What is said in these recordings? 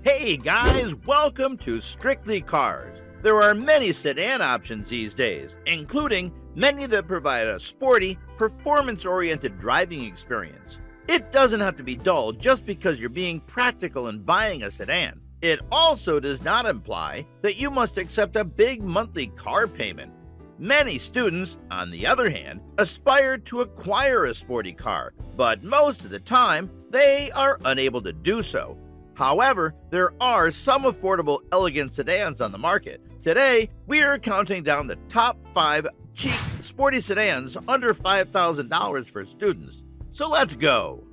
Hey guys, welcome to Strictly Cars. There are many sedan options these days, including many that provide a sporty, performance-oriented driving experience. It doesn't have to be dull just because you're being practical in buying a sedan. It also does not imply that you must accept a big monthly car payment. Many students, on the other hand, aspire to acquire a sporty car, but most of the time, they are unable to do so. However, there are some affordable, elegant sedans on the market. Today, we are counting down the top 5 cheap, sporty sedans under $5,000 for students. So let's go!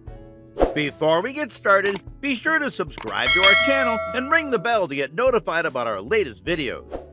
Before we get started, be sure to subscribe to our channel and ring the bell to get notified about our latest videos.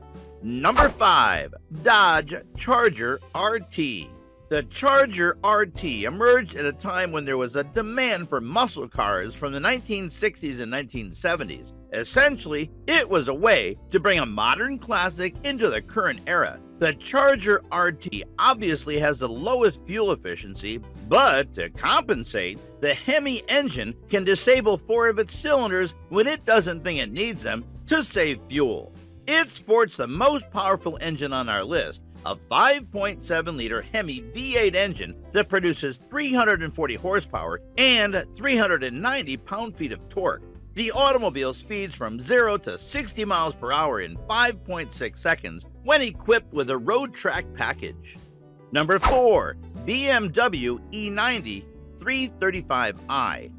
Number 5. Dodge Charger RT. The Charger RT emerged at a time when there was a demand for muscle cars from the 1960s and 1970s. Essentially, it was a way to bring a modern classic into the current era. The Charger RT obviously has the lowest fuel efficiency, but to compensate, the Hemi engine can disable 4 of its cylinders when it doesn't think it needs them to save fuel. It sports the most powerful engine on our list, a 5.7-liter Hemi V8 engine that produces 340 horsepower and 390 pound-feet of torque. The automobile speeds from 0 to 60 miles per hour in 5.6 seconds when equipped with a road track package. Number 4. BMW E90 335i.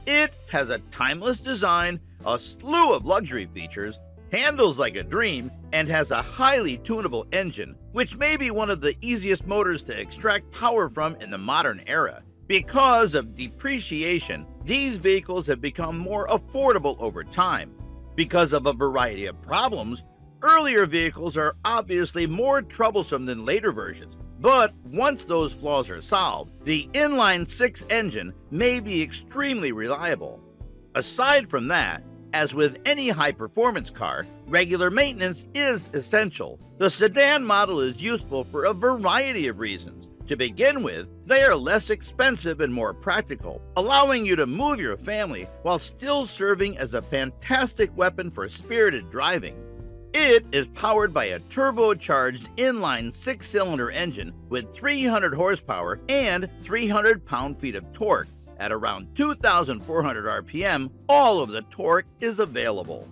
It has a timeless design, a slew of luxury features, handles like a dream, and has a highly tunable engine, which may be one of the easiest motors to extract power from in the modern era. Because of depreciation, these vehicles have become more affordable over time. Because of a variety of problems, earlier vehicles are obviously more troublesome than later versions, but once those flaws are solved, the inline-6 engine may be extremely reliable. Aside from that, as with any high-performance car, regular maintenance is essential. The sedan model is useful for a variety of reasons. To begin with, they are less expensive and more practical, allowing you to move your family while still serving as a fantastic weapon for spirited driving. It is powered by a turbocharged inline 6-cylinder engine with 300 horsepower and 300 pound-feet of torque. At around 2,400 RPM, all of the torque is available.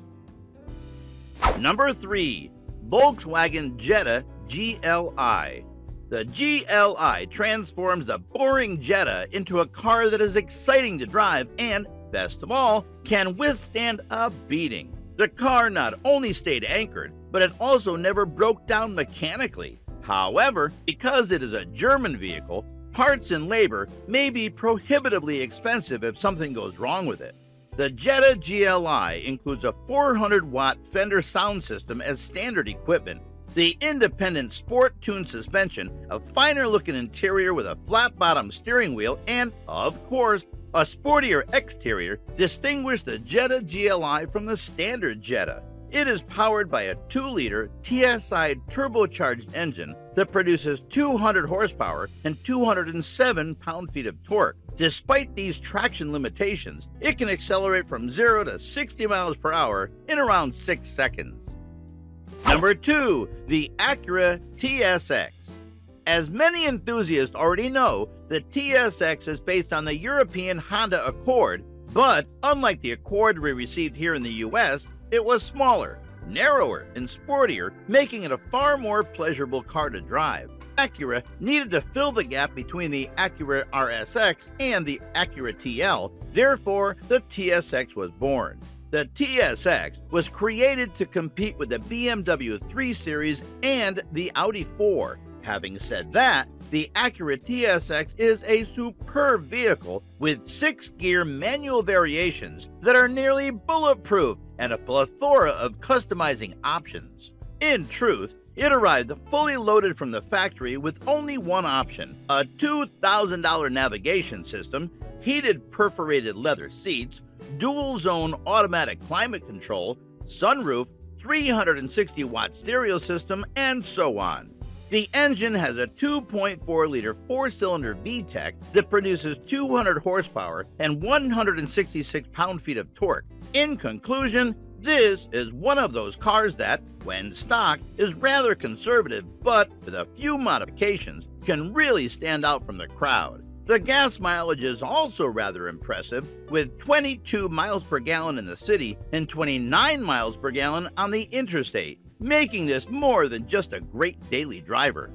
Number 3. Volkswagen Jetta GLI. The GLI transforms the boring Jetta into a car that is exciting to drive and, best of all, can withstand a beating. The car not only stayed anchored, but it also never broke down mechanically. However, because it is a German vehicle, parts and labor may be prohibitively expensive if something goes wrong with it. The Jetta GLI includes a 400-watt Fender sound system as standard equipment, the independent sport-tuned suspension, a finer-looking interior with a flat-bottom steering wheel, and, of course, a sportier exterior distinguish the Jetta GLI from the standard Jetta. It is powered by a 2-liter TSI turbocharged engine that produces 200 horsepower and 207 pound-feet of torque. Despite these traction limitations, it can accelerate from 0 to 60 miles per hour in around 6 seconds. Number 2. The Acura TSX. As many enthusiasts already know, the TSX is based on the European Honda Accord, but unlike the Accord we received here in the US, it was smaller, narrower, and sportier, making it a far more pleasurable car to drive. Acura needed to fill the gap between the Acura RSX and the Acura TL, therefore the TSX was born. The TSX was created to compete with the BMW 3 Series and the Audi 4. Having said that, the Acura TSX is a superb vehicle with 6-gear manual variations that are nearly bulletproof and a plethora of customizing options. In truth, it arrived fully loaded from the factory with only one option: a $2,000 navigation system, heated perforated leather seats, dual-zone automatic climate control, sunroof, 360-watt stereo system, and so on. The engine has a 2.4-liter four-cylinder VTEC that produces 200 horsepower and 166 pound-feet of torque. In conclusion, this is one of those cars that, when stock, is rather conservative, but with a few modifications, can really stand out from the crowd. The gas mileage is also rather impressive, with 22 miles per gallon in the city and 29 miles per gallon on the interstate, making this more than just a great daily driver.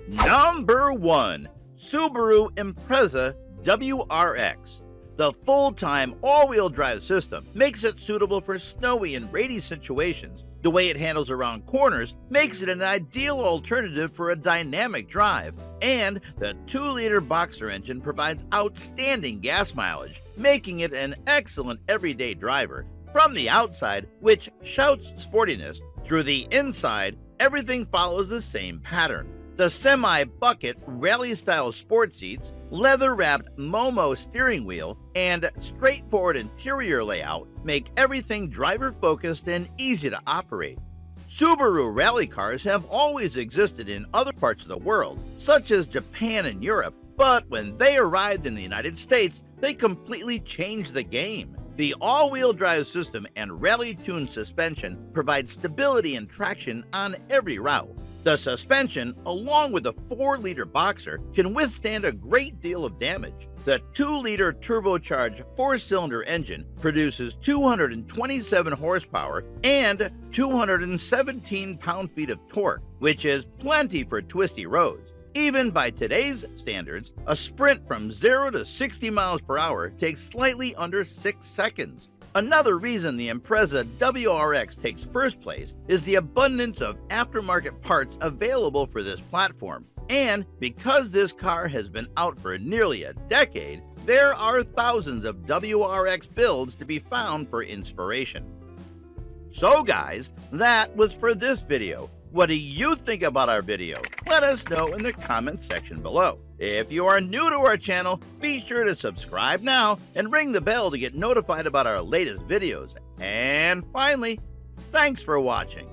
Number 1. Subaru Impreza WRX. The full-time all-wheel drive system makes it suitable for snowy and rainy situations. The way it handles around corners makes it an ideal alternative for a dynamic drive, and the 2-liter boxer engine provides outstanding gas mileage, making it an excellent everyday driver. From the outside, which shouts sportiness, through the inside, everything follows the same pattern. The semi-bucket rally-style sport seats, leather-wrapped Momo steering wheel, and straightforward interior layout make everything driver-focused and easy to operate. Subaru rally cars have always existed in other parts of the world, such as Japan and Europe, but when they arrived in the United States, they completely changed the game. The all-wheel drive system and rally-tuned suspension provide stability and traction on every route. The suspension, along with the 4-liter boxer, can withstand a great deal of damage. The 2-liter turbocharged 4-cylinder engine produces 227 horsepower and 217 pound-feet of torque, which is plenty for twisty roads. Even by today's standards, a sprint from 0 to 60 miles per hour takes slightly under 6 seconds. Another reason the Impreza WRX takes first place is the abundance of aftermarket parts available for this platform. And because this car has been out for nearly a decade, there are thousands of WRX builds to be found for inspiration. So guys, that was for this video. What do you think about our video? Let us know in the comments section below. If you are new to our channel, be sure to subscribe now and ring the bell to get notified about our latest videos. And finally, thanks for watching.